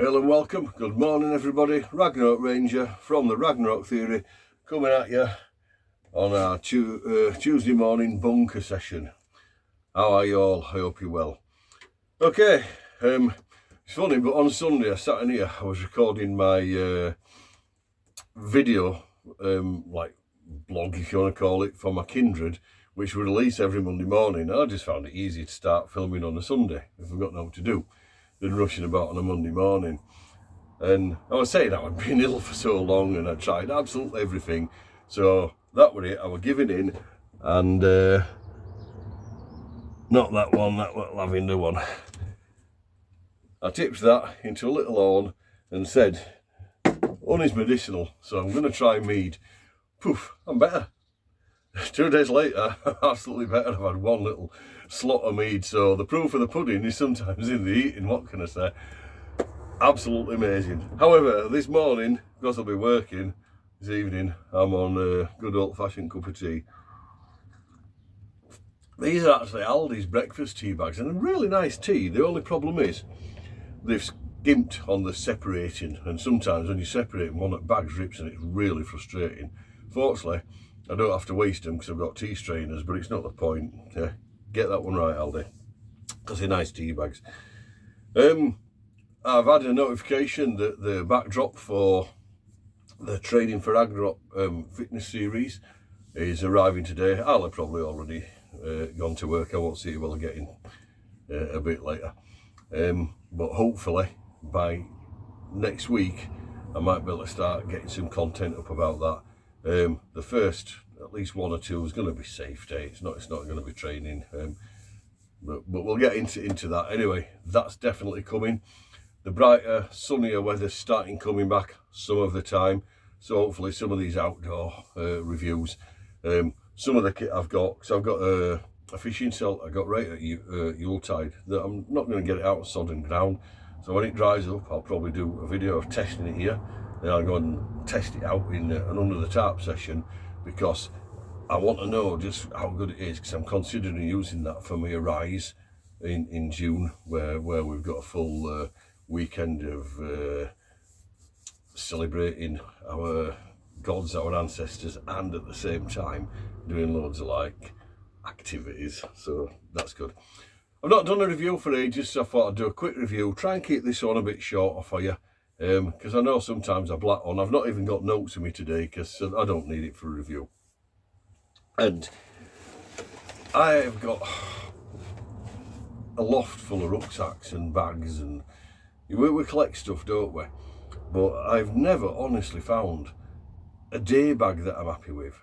Hail and welcome, good morning everybody, Ragnarok Ranger from the Ragnarok Theory coming at you on our Tuesday morning bunker session. How are you all? I hope you're well. Okay, it's funny, but on Sunday I sat in here, I was recording my video, like blog if you want to call it, for my Kindred, which we release every Monday morning. I just found it easy to start filming on a Sunday if I've got nothing to do than rushing about on a Monday morning. And I was saying I'd been ill for so long and I tried absolutely everything. So that was it, I was giving in, and not that one, that lavender one. I tipped that into a little horn and said, honey's medicinal, so I'm going to try mead. Poof, I'm better. 2 days later, I'm absolutely better. I've had one little slot of mead, so the proof of the pudding is sometimes in the eating, what can I say? Absolutely amazing. However, this morning, because I'll be working this evening, I'm on a good old-fashioned cup of tea. These are actually Aldi's breakfast tea bags, and a really nice tea. The only problem is they've skimped on the separating, and sometimes when you separate them, one at bags rips and it's really frustrating. Fortunately, I don't have to waste them because I've got tea strainers, but it's not the point. Get that one right, Aldi, because they're nice tea bags. I've had a notification that the backdrop for the Training for Ragnarok fitness series is arriving today. I'll have probably already gone to work. I won't see it while I get in a bit later. But hopefully by next week I might be able to start getting some content up about that. The first, at least 1 or 2, is going to be safety. It's not going to be training. But we'll get into that. Anyway, that's definitely coming. The brighter, sunnier weather's starting coming back some of the time. So hopefully some of these outdoor reviews, some of the kit I've got, because I've got a fishing celt I got right at Yuletide, that I'm not going to get it out of sodden ground. So when it dries up, I'll probably do a video of testing it here. Then I'll go and test it out in an under the tarp session, because I want to know just how good it is, because I'm considering using that for my Arise in June, where we've got a full weekend of celebrating our gods, our ancestors, and at the same time doing loads of like activities, so that's good. I've not done a review for ages, so I thought I'd do a quick review, try and keep this one a bit shorter for you, because I know sometimes I black on. I've not even got notes with me today because I don't need it for a review. And I've got a loft full of rucksacks and bags, and we collect stuff, don't we? But I've never honestly found a day bag that I'm happy with.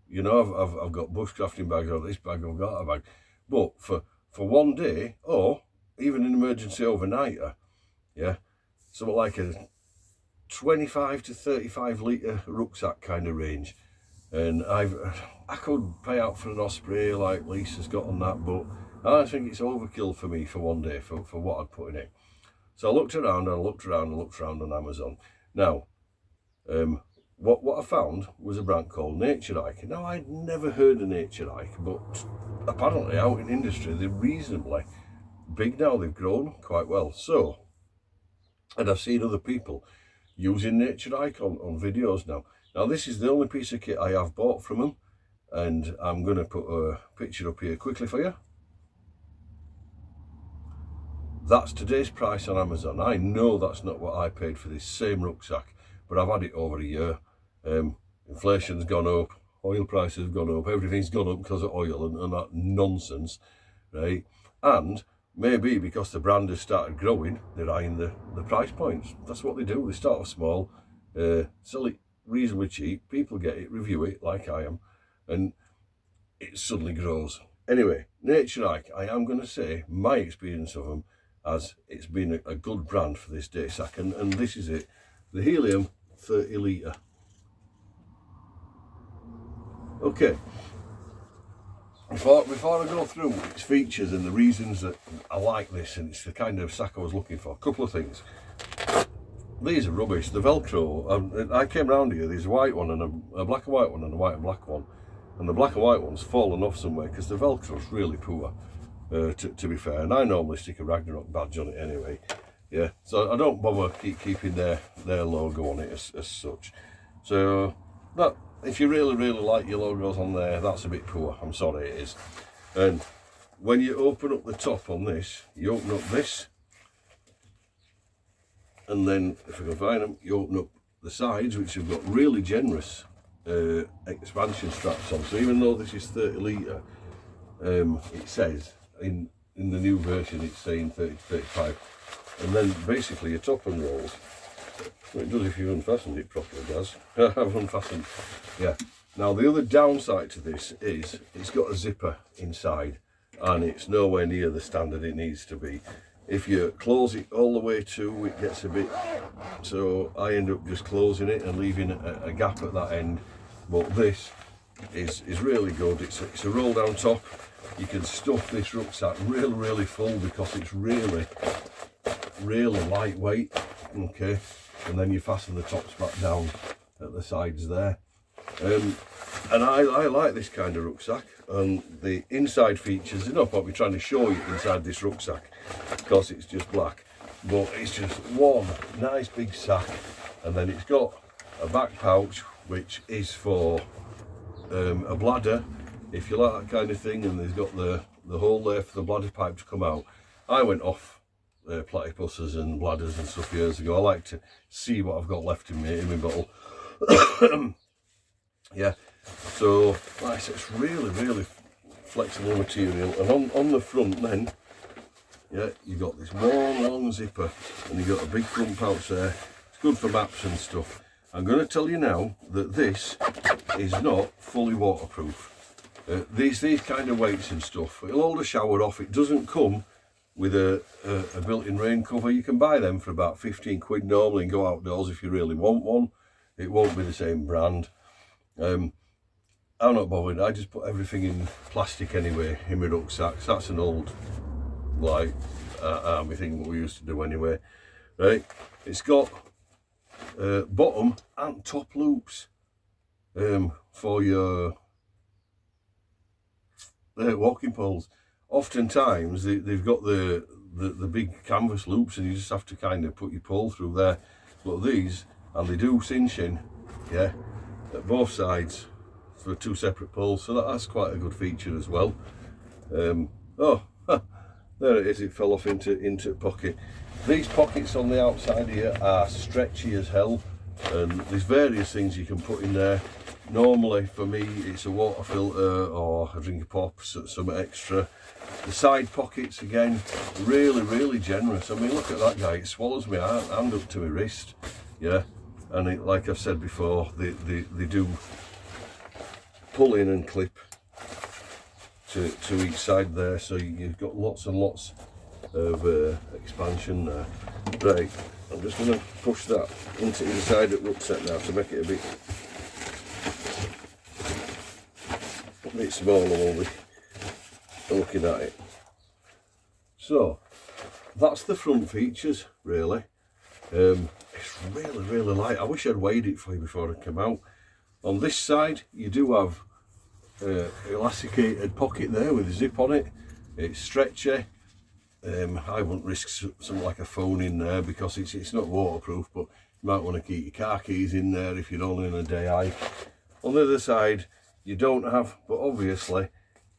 You know, I've got bushcrafting bags, or this bag, I've got a bag. But for one day, or even an emergency overnighter, yeah, something like a 25 to 35 litre rucksack kind of range. And I could pay out for an Osprey like Lisa's got on that, but I think it's overkill for me for one day for what I'd put in it. So I looked around and I looked around on Amazon. Now, what I found was a brand called Nature Hike. Now, I'd never heard of Nature Hike, but apparently out in industry, they're reasonably big now. They've grown quite well. So, and I've seen other people using Nature Hike on videos now. Now, this is the only piece of kit I have bought from them, and I'm going to put a picture up here quickly for you. That's today's price on Amazon. I know that's not what I paid for this same rucksack, but I've had it over a year. Inflation's gone up, oil prices have gone up, everything's gone up because of oil and that nonsense, right? And maybe because the brand has started growing, they're eyeing the price points. That's what they do. They start off small, sell it reasonably cheap, people get it, review it like I am, and it suddenly grows. Anyway, Nature Hike, I am going to say my experience of them, as it's been a good brand for this daysack, and this is it, the Helium 30 litre. Okay, before I go through its features and the reasons that I like this, and it's the kind of sack I was looking for, a couple of things. These are rubbish, the Velcro. I came round here, there's a white one and a black and white one and a white and black one, and the black and white one's fallen off somewhere because the Velcro's really poor. To be fair, and I normally stick a Ragnarok badge on it anyway, Yeah, so I don't bother keeping their logo on it as such. So that, if you really like your logos on there, that's a bit poor. I'm sorry, it is. And when you open up the top on this, you open up this, and then if I can find them, you open up the sides, which have got really generous expansion straps on. So even though this is 30 litre, it says in the new version it's saying 30 to 35. And then basically your top unrolls. Well, it does if you unfastened it properly, does. I've unfastened. Yeah. Now the other downside to this is it's got a zipper inside, and it's nowhere near the standard it needs to be. If you close it all the way to, it gets a bit, so I end up just closing it and leaving a gap at that end. But this is really good. It's a roll down top. You can stuff this rucksack really full because it's really lightweight. Okay, and then you fasten the tops back down at the sides there. And I like this kind of rucksack, and the inside features, you know, I'll be trying to show you inside this rucksack because it's just black, but it's just one nice big sack, and then it's got a back pouch which is for a bladder, if you like that kind of thing, and there's got the hole there for the bladder pipe to come out. I went off platypuses and bladders and stuff years ago. I like to see what I've got left in my bottle. Yeah, so like I said, it's really flexible material. And on the front then, yeah, you got this long zipper, and you got a big front pouch there. It's good for maps and stuff. I'm going to tell you now that this is not fully waterproof. These kind of weights and stuff, it'll hold a shower off. It doesn't come with a built-in rain cover. You can buy them for about 15 quid normally and go outdoors if you really want one. It won't be the same brand. I'm not bothered. I just put everything in plastic anyway in my rucksacks. That's an old like army thing what we used to do anyway. Right, it's got bottom and top loops for your walking poles. Oftentimes they've got the big canvas loops, and you just have to kind of put your pole through there. But these, and they do cinch in, yeah, at both sides for two separate poles, so that's quite a good feature as well. Oh, there it is. It fell off into pocket. These pockets on the outside here are stretchy as hell, and there's various things you can put in there. Normally for me it's a water filter or a drink of pop, some extra. The side pockets again, really generous. I mean, look at that guy, it swallows my hand up to my wrist. Yeah, and it, like I've said before, they do pull in and clip to each side there, so you've got lots and lots of expansion there. Right, I'm just going to push that into inside the rucksack now to make it a bit smaller while we're looking at it. So that's the front features really. It's really light. I wish I'd weighed it for you before I come out. On this side you do have elasticated pocket there with a zip on it. It's stretchy. I wouldn't risk something like a phone in there because it's not waterproof, but you might want to keep your car keys in there if you're only on a day hike. On the other side you don't have, but obviously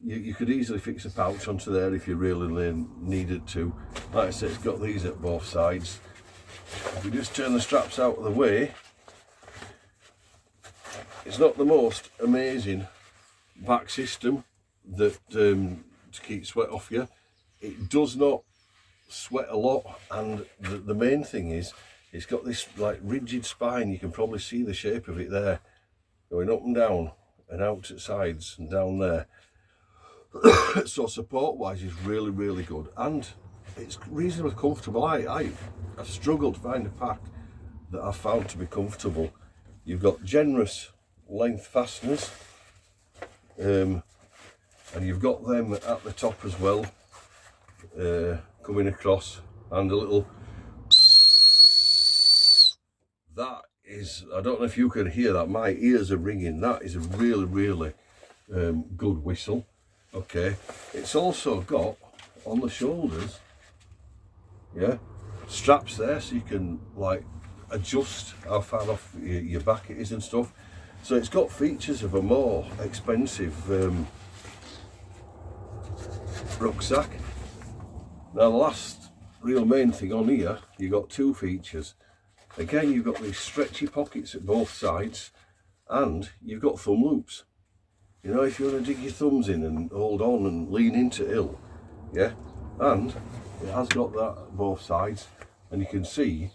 you could easily fix a pouch onto there if you really needed to. Like I said, it's got these at both sides. If we just turn the straps out of the way, it's not the most amazing back system that to keep sweat off you. It does not sweat a lot, and the main thing is it's got this like rigid spine. You can probably see the shape of it there, going up and down and out to sides and down there. So support wise is really good, and it's reasonably comfortable. I've struggled to find a pack that I've found to be comfortable. You've got generous length fasteners, and you've got them at the top as well, coming across, and a little, that is, I don't know if you can hear that, my ears are ringing. That is a really good whistle. Okay, it's also got on the shoulders, yeah, straps there, so you can like adjust how far off your back it is and stuff. So it's got features of a more expensive rucksack. Now the last real main thing on here, you got two features. Again, you've got these stretchy pockets at both sides, and you've got thumb loops. You know, if you want to dig your thumbs in and hold on and lean into ill, yeah. And it has got that at both sides, and you can see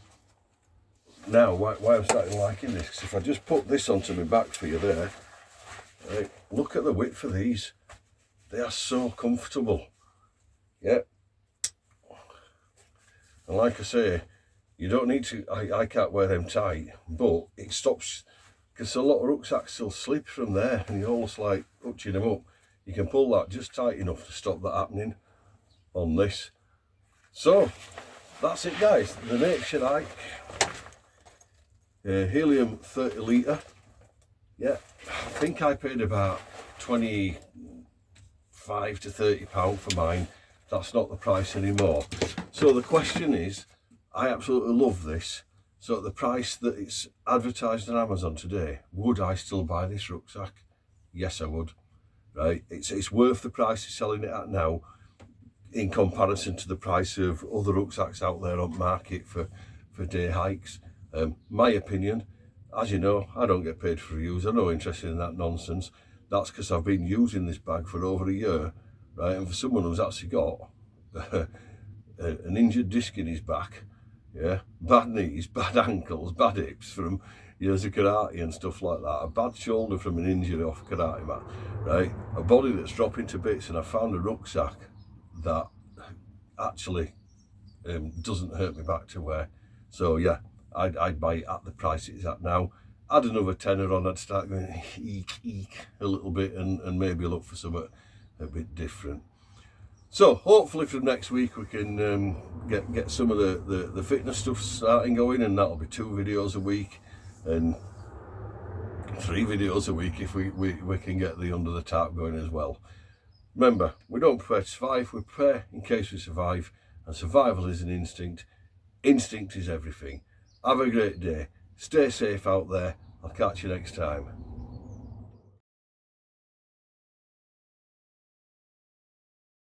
now why I'm starting liking this. Because if I just put this onto my back for you there, right, look at the width of these. They are so comfortable, yeah. And like I say, you don't need to, I can't wear them tight, but it stops, because a lot of rucksacks still slip from there, and you're almost like touching them up. You can pull that just tight enough to stop that happening on this. So that's it, guys. The Nature Hike helium 30 litre. Yeah, I think I paid about 25 to 30 pound for mine. That's not the price anymore. So the question is, I absolutely love this. So at the price that it's advertised on Amazon today, would I still buy this rucksack? Yes, I would. Right, it's worth the price of selling it at now, in comparison to the price of other rucksacks out there on market for day hikes. My opinion, as you know, I don't get paid for reviews. I'm not interested in that nonsense. That's because I've been using this bag for over a year, right? And for someone who's actually got an injured disc in his back, yeah, bad knees, bad ankles, bad hips from years of karate and stuff like that, a bad shoulder from an injury off a karate mat, right, a body that's dropping to bits, and I found a rucksack that actually doesn't hurt me back to wear. So yeah, I'd buy it at the price it's at now. Add another tenner on, I'd start going eek a little bit, and maybe look for something a bit different. So hopefully from next week we can get some of the fitness stuff starting going, and that'll be 2 videos a week and 3 videos a week if we can get the under the tarp going as well. Remember, we don't prepare to survive, we prepare in case we survive, and survival is an instinct. Instinct is everything. Have a great day. Stay safe out there. I'll catch you next time.